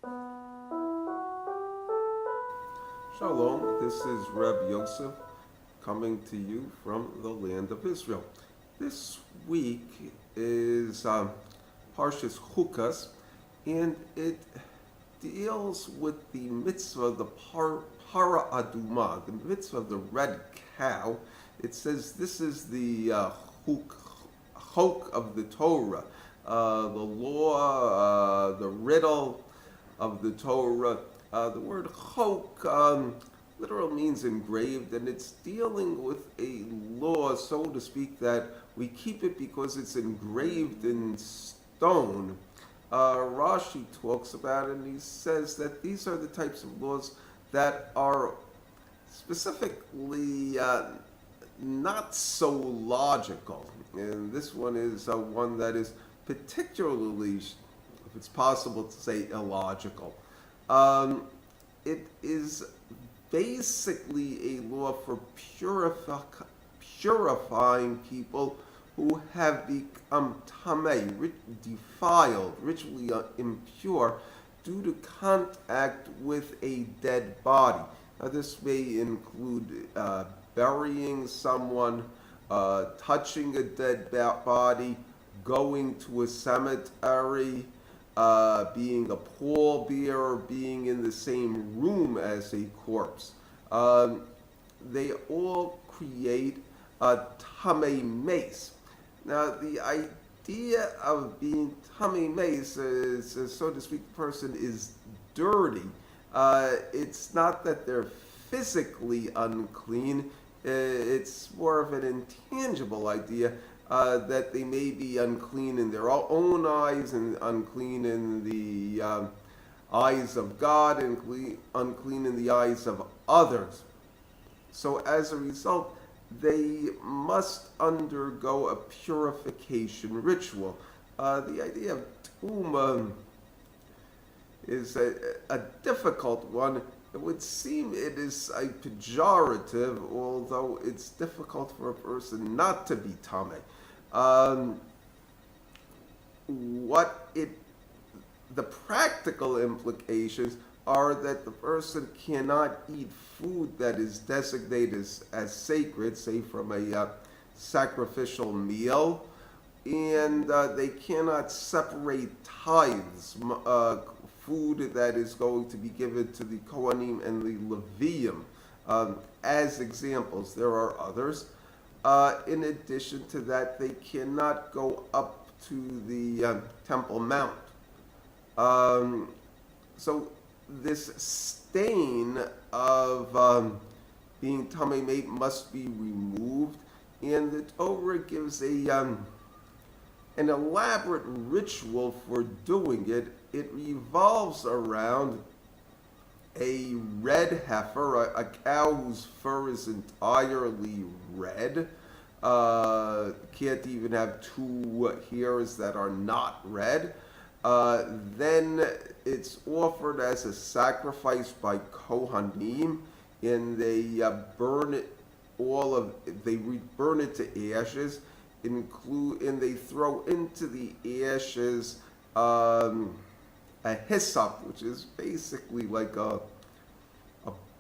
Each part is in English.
Shalom, this is Reb Yoseph coming to you from the land of Israel. This week is Parshas Chukas, and it deals with the mitzvah, the para aduma, the mitzvah of the red cow. It says this is the chok of the Torah, the law, the riddle of the Torah. The word chok literal means engraved, and it's dealing with a law, so to speak, that we keep it because it's engraved in stone. Rashi talks about it, and he says that these are the types of laws that are specifically not so logical. And this one is one that is particularly, if it's possible to say, illogical. It is basically a law for purifying people who have become tamei, defiled, ritually impure, due to contact with a dead body. Now, this may include burying someone, touching a dead body, going to a cemetery, being a pallbearer, being in the same room as a corpse. They all create a tamei mace. Now, the idea of being tamei mace is, so to speak, the person is dirty. It's not that they're physically unclean. It's more of an intangible idea that they may be unclean in their own eyes and unclean in the eyes of God and unclean in the eyes of others. So as a result, they must undergo a purification ritual. The idea of tuma is a difficult one. It would seem it is a pejorative, although it's difficult for a person not to be tamei. The practical implications are that the person cannot eat food that is designated as sacred, say from a sacrificial meal, and they cannot separate tithes, food that is going to be given to the Kohanim and the Levium. As examples, there are others. In addition to that, they cannot go up to the Temple Mount. So this stain of being tamei mate must be removed, and the Torah gives an elaborate ritual for doing it. It revolves around a red heifer, a cow whose fur is entirely red. Can't even have two hairs that are not red. Then it's offered as a sacrifice by Kohanim, and they burn it burn it to ashes, and they throw into the ashes a hyssop, which is basically like a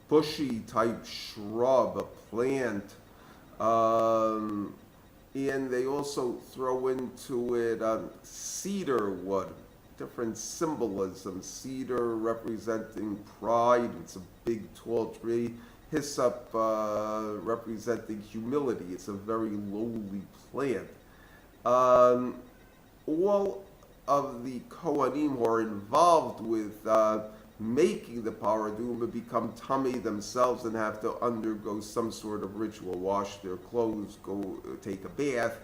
bushy type shrub, a plant. And they also throw into it cedar wood, different symbolism. Cedar representing pride, it's a big tall tree. Hyssop representing humility, it's a very lowly plant. All of the Kohanim who are involved with making the paraduma become tamei themselves and have to undergo some sort of ritual, wash their clothes, go take a bath.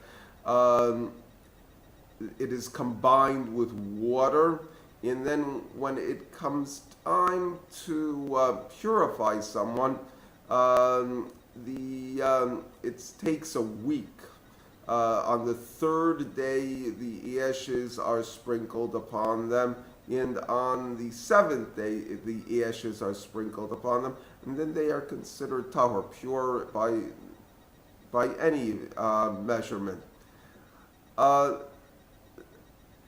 It is combined with water, and then when it comes time to purify someone, it takes a week. On the third day, the ashes are sprinkled upon them, and on the seventh day, the ashes are sprinkled upon them, and then they are considered tahor, pure by any measurement.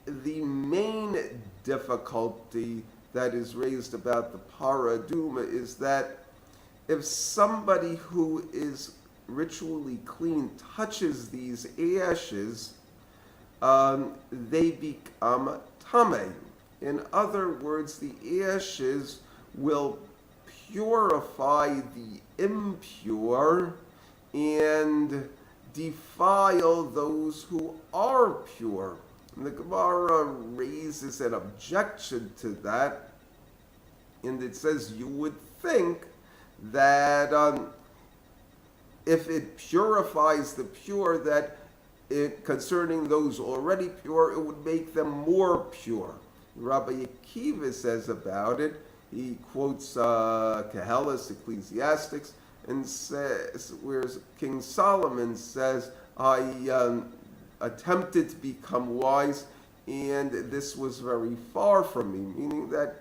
The main difficulty that is raised about the para aduma is that if somebody who is ritually clean touches these ashes, they become tameh. In other words, the ashes will purify the impure and defile those who are pure. And the Gemara raises an objection to that, and it says you would think that if it purifies the pure, that concerning those already pure, it would make them more pure. Rabbi Akiva says about it, he quotes Kehelis, Ecclesiastics, and says, whereas King Solomon says, I attempted to become wise, and this was very far from me, meaning that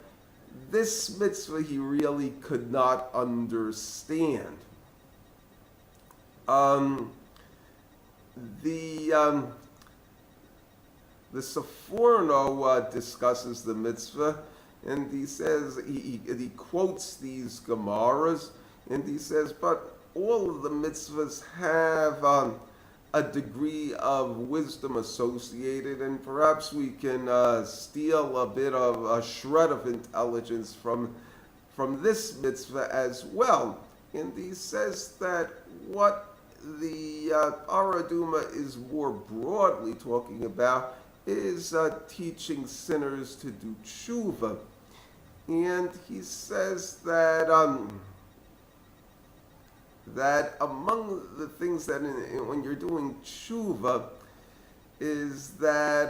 this mitzvah he really could not understand. The Seforno discusses the mitzvah, and he says, he quotes these Gemaras, and he says, but all of the mitzvahs have a degree of wisdom associated, and perhaps we can steal a bit of a shred of intelligence from this mitzvah as well. And he says that what the Araduma is more broadly talking about is teaching sinners to do tshuva. And he says that that among the things that when you're doing tshuva is that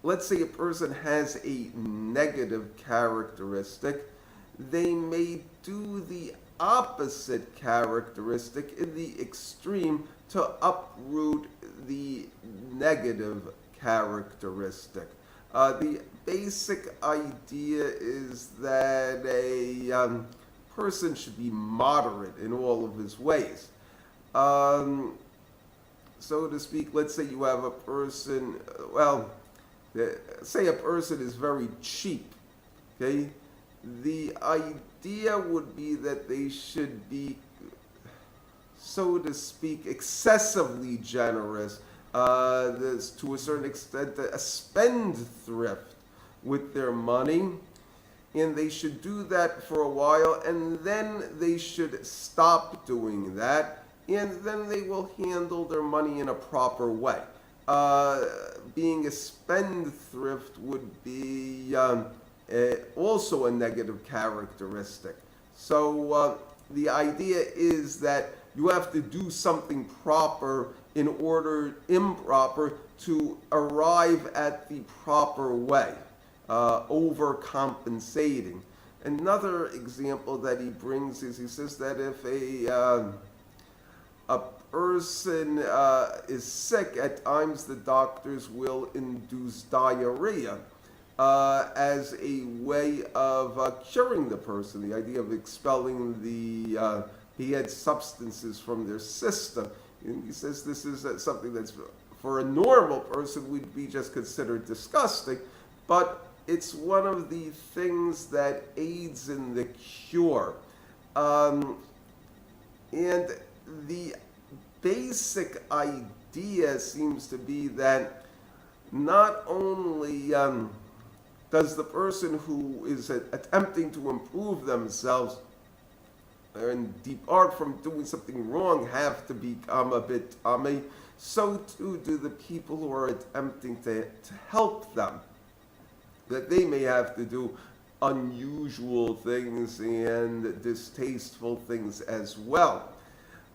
let's say a person has a negative characteristic, they may do the opposite characteristic in the extreme to uproot the negative characteristic. The basic idea is that a person should be moderate in all of his ways. So to speak, let's say you have a person, say a person is very cheap, okay? The idea would be that they should be, so to speak, excessively generous, to a certain extent, a spendthrift with their money, and they should do that for a while, and then they should stop doing that, and then they will handle their money in a proper way. Being a spendthrift would be also a negative characteristic. So the idea is that you have to do something proper in order improper to arrive at the proper way, overcompensating. Another example that he brings is he says that if a person is sick, at times the doctors will induce diarrhea as a way of curing the person, the idea of expelling the bad substances from their system. And he says this is something that's, for a normal person, would be just considered disgusting, but it's one of the things that aids in the cure. And the basic idea seems to be that not only does the person who is attempting to improve themselves and depart from doing something wrong have to become a bit tamei, so too do the people who are attempting to help them, that they may have to do unusual things and distasteful things as well.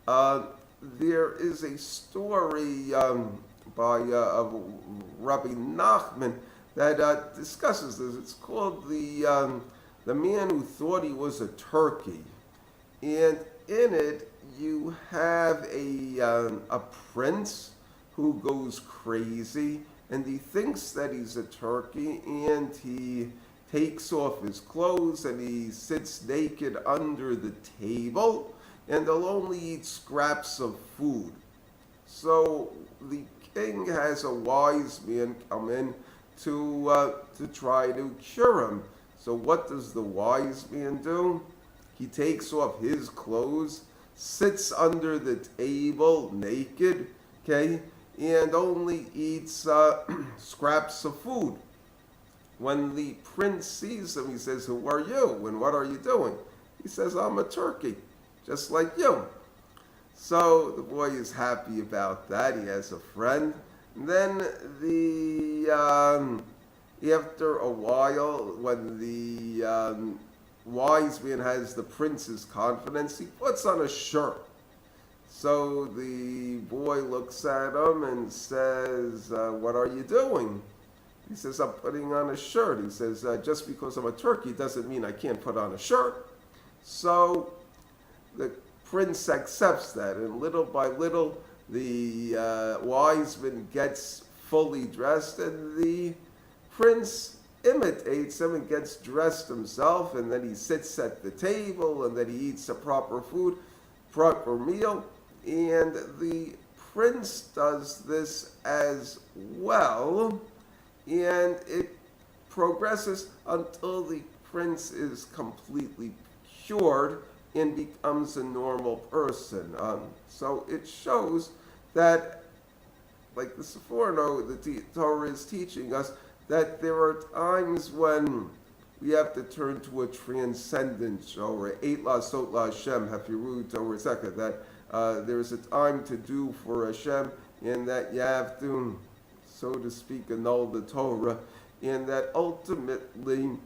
There is a story by Rabbi Nachman that discusses this. It's called the man who thought he was a turkey. And in it, you have a prince who goes crazy, and he thinks that he's a turkey, and he takes off his clothes, and he sits naked under the table, and he'll only eat scraps of food. So the king has a wise man come in to try to cure him. So what does the wise man do? He takes off his clothes, sits under the table naked, okay, and only eats scraps of food. When the prince sees him, he says, "Who are you and what are you doing?" He says, "I'm a turkey, just like you." So the boy is happy about that. He has a friend. And then after a while, when the wise man has the prince's confidence, he puts on a shirt. So the boy looks at him and says, "What are you doing?" He says, "I'm putting on a shirt." He says, "Just because I'm a turkey doesn't mean I can't put on a shirt." So the prince accepts that, and little by little, the wise man gets fully dressed, and the prince imitates him and gets dressed himself, and then he sits at the table, and then he eats a proper meal, and the prince does this as well, and it progresses until the prince is completely cured and becomes a normal person. So it shows that, like the Sephorno, the Torah is teaching us that there are times when we have to turn to a transcendent Torah, Eit Lasot La Hashem, Hafiru Torah Zeka, that there's a time to do for Hashem, and that you have to, so to speak, annul the Torah, and that ultimately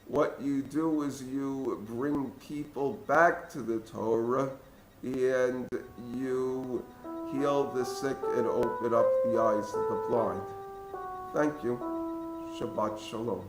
what you do is you bring people back to the Torah, and you heal the sick and open up the eyes of the blind. Thank you. Shabbat Shalom.